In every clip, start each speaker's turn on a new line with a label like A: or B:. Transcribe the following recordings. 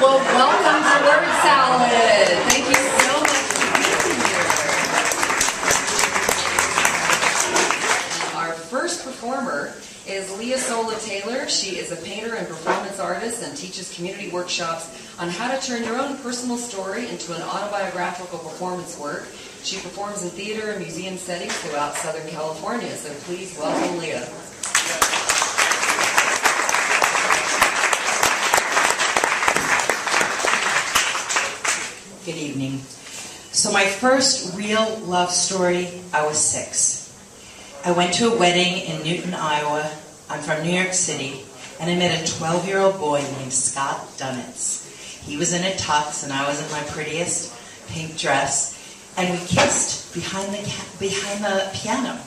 A: Well, welcome to Word Salad. Thank you so much for being here. Our first performer is Leah Taylor. She is a painter and performance artist and teaches community workshops on how to turn your own personal story into an autobiographical performance work. She performs in theater and museum settings throughout Southern California. So please welcome Leah.
B: Good evening. So my first real love story, I was 6. I went to a wedding in Newton, Iowa. I'm from New York City, and I met a 12-year-old boy named Scott Dunitz. He was in a tux, and I was in my prettiest pink dress, and we kissed behind the piano.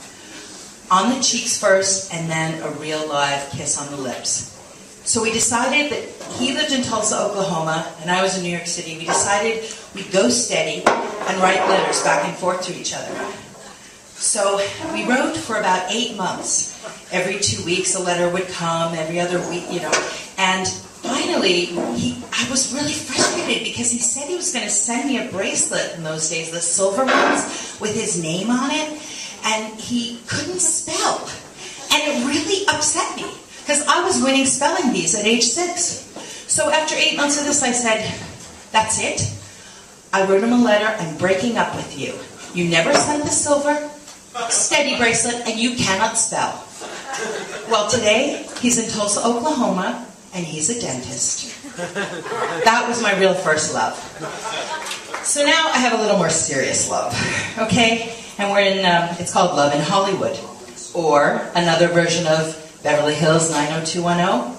B: On the cheeks first, and then a real live kiss on the lips. So we decided that he lived in Tulsa, Oklahoma, and I was in New York City. We decided we'd go steady and write letters back and forth to each other. So we wrote for about 8 months. Every 2 weeks a letter would come, every other week, And finally, I was really frustrated because he said he was going to send me a bracelet in those days, the silver ones, with his name on it, and he couldn't spell. And it really upset me, because I was winning spelling bees at age 6. So after 8 months of this, I said, that's it. I wrote him a letter, I'm breaking up with you. You never sent the silver, steady bracelet, and you cannot spell. Well, today, he's in Tulsa, Oklahoma, and he's a dentist. That was my real first love. So now I have a little more serious love, okay? And we're in, it's called Love in Hollywood, or another version of Beverly Hills 90210.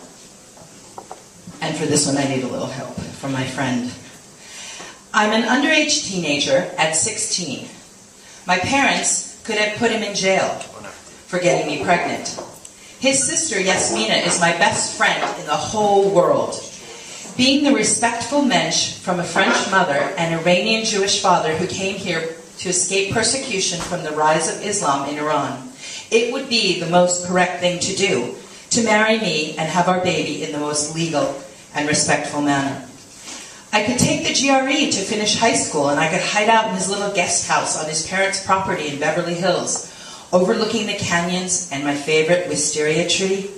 B: And for this one, I need a little help from my friend. I'm an underage teenager at 16. My parents could have put him in jail for getting me pregnant. His sister, Yasmina, is my best friend in the whole world. Being the respectful mensch from a French mother and Iranian Jewish father who came here to escape persecution from the rise of Islam in Iran, it would be the most correct thing to do, to marry me and have our baby in the most legal and respectful manner. I could take the GRE to finish high school, and I could hide out in his little guest house on his parents' property in Beverly Hills, overlooking the canyons and my favorite wisteria tree.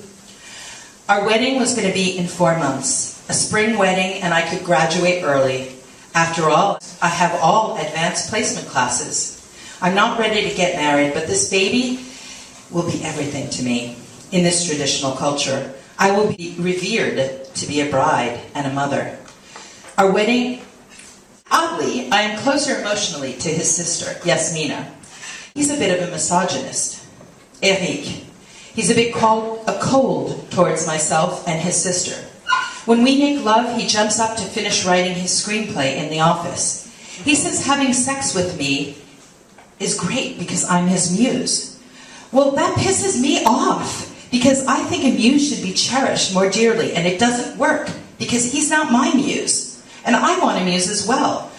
B: Our wedding was going to be in 4 months, a spring wedding, and I could graduate early. After all, I have all advanced placement classes. I'm not ready to get married, but this baby will be everything to me in this traditional culture. I will be revered to be a bride and a mother. Our wedding, oddly, I am closer emotionally to his sister, Yasmina. He's a bit of a misogynist. Eric. He's a bit cold towards myself and his sister. When we make love, he jumps up to finish writing his screenplay in the office. He says having sex with me is great because I'm his muse. Well, that pisses me off, because I think a muse should be cherished more dearly, and it doesn't work, because he's not my muse, and I want a muse as well.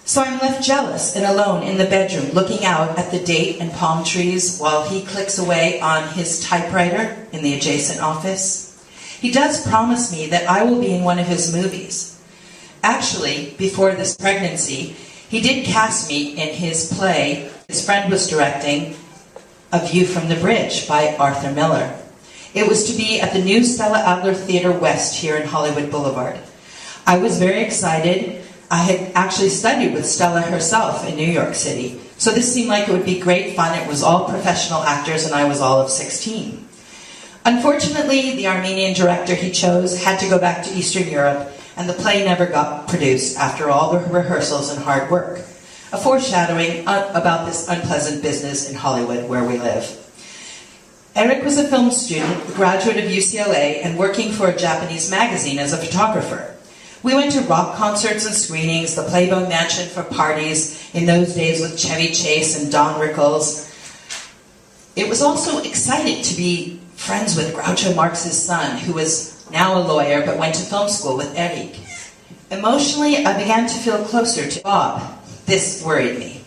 B: So I'm left jealous and alone in the bedroom, looking out at the date and palm trees while he clicks away on his typewriter in the adjacent office. He does promise me that I will be in one of his movies. Actually, before this pregnancy, he did cast me in his play his friend was directing, A View from the Bridge by Arthur Miller. It was to be at the new Stella Adler Theater West here in Hollywood Boulevard. I was very excited. I had actually studied with Stella herself in New York City, so this seemed like it would be great fun. It was all professional actors, and I was all of 16. Unfortunately, the Armenian director he chose had to go back to Eastern Europe, and the play never got produced after all the rehearsals and hard work. A foreshadowing about this unpleasant business in Hollywood where we live. Eric was a film student, a graduate of UCLA, and working for a Japanese magazine as a photographer. We went to rock concerts and screenings, the Playboy Mansion for parties, in those days with Chevy Chase and Don Rickles. It was also exciting to be friends with Groucho Marx's son, who was now a lawyer but went to film school with Eric. Emotionally, I began to feel closer to Bob. This worried me.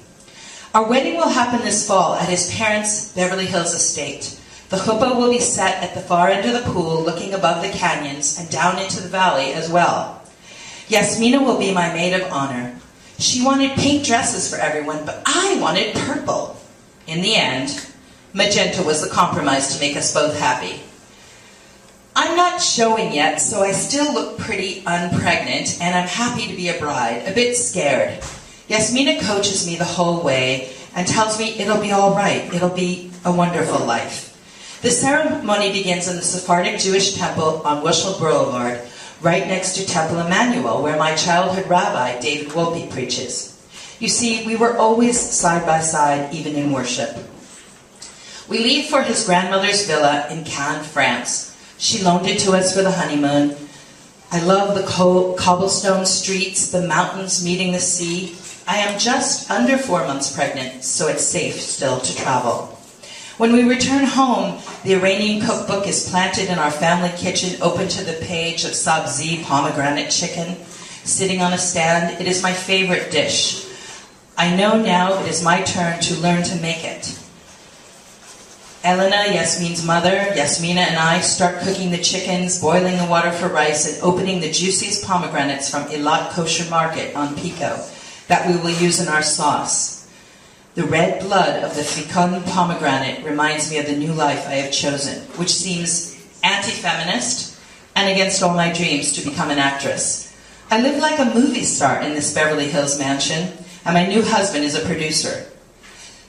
B: Our wedding will happen this fall at his parents' Beverly Hills estate. The chuppah will be set at the far end of the pool, looking above the canyons and down into the valley as well. Yasmina will be my maid of honor. She wanted pink dresses for everyone, but I wanted purple. In the end, magenta was the compromise to make us both happy. I'm not showing yet, so I still look pretty unpregnant, and I'm happy to be a bride, a bit scared. Yasmina coaches me the whole way and tells me it'll be all right, it'll be a wonderful life. The ceremony begins in the Sephardic Jewish temple on Wushel Boulevard, right next to Temple Emmanuel, where my childhood rabbi, David Wolpe, preaches. You see, we were always side by side, even in worship. We leave for his grandmother's villa in Cannes, France. She loaned it to us for the honeymoon. I love the cobblestone streets, the mountains meeting the sea. I am just under 4 months pregnant, so it's safe still to travel. When we return home, the Iranian cookbook is planted in our family kitchen, open to the page of sabzi, pomegranate chicken, sitting on a stand. It is my favorite dish. I know now it is my turn to learn to make it. Elena, Yasmin's mother, Yasmina and I start cooking the chickens, boiling the water for rice, and opening the juiciest pomegranates from Eilat Kosher Market on Pico that we will use in our sauce. The red blood of the fecund pomegranate reminds me of the new life I have chosen, which seems anti-feminist and against all my dreams to become an actress. I live like a movie star in this Beverly Hills mansion, and my new husband is a producer.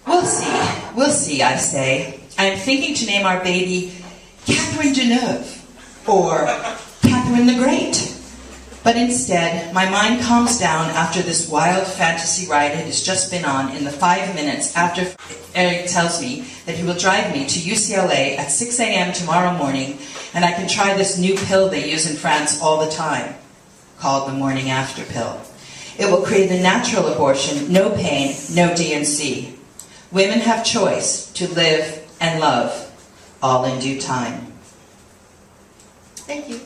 B: We'll see, I say. I am thinking to name our baby Catherine Deneuve or Catherine the Great. But instead, my mind calms down after this wild fantasy ride it has just been on in the 5 minutes after Eric tells me that he will drive me to UCLA at 6 a.m. tomorrow morning, and I can try this new pill they use in France all the time, called the morning after pill. It will create a natural abortion, no pain, no DNC. Women have choice to live and love, all in due time. Thank you.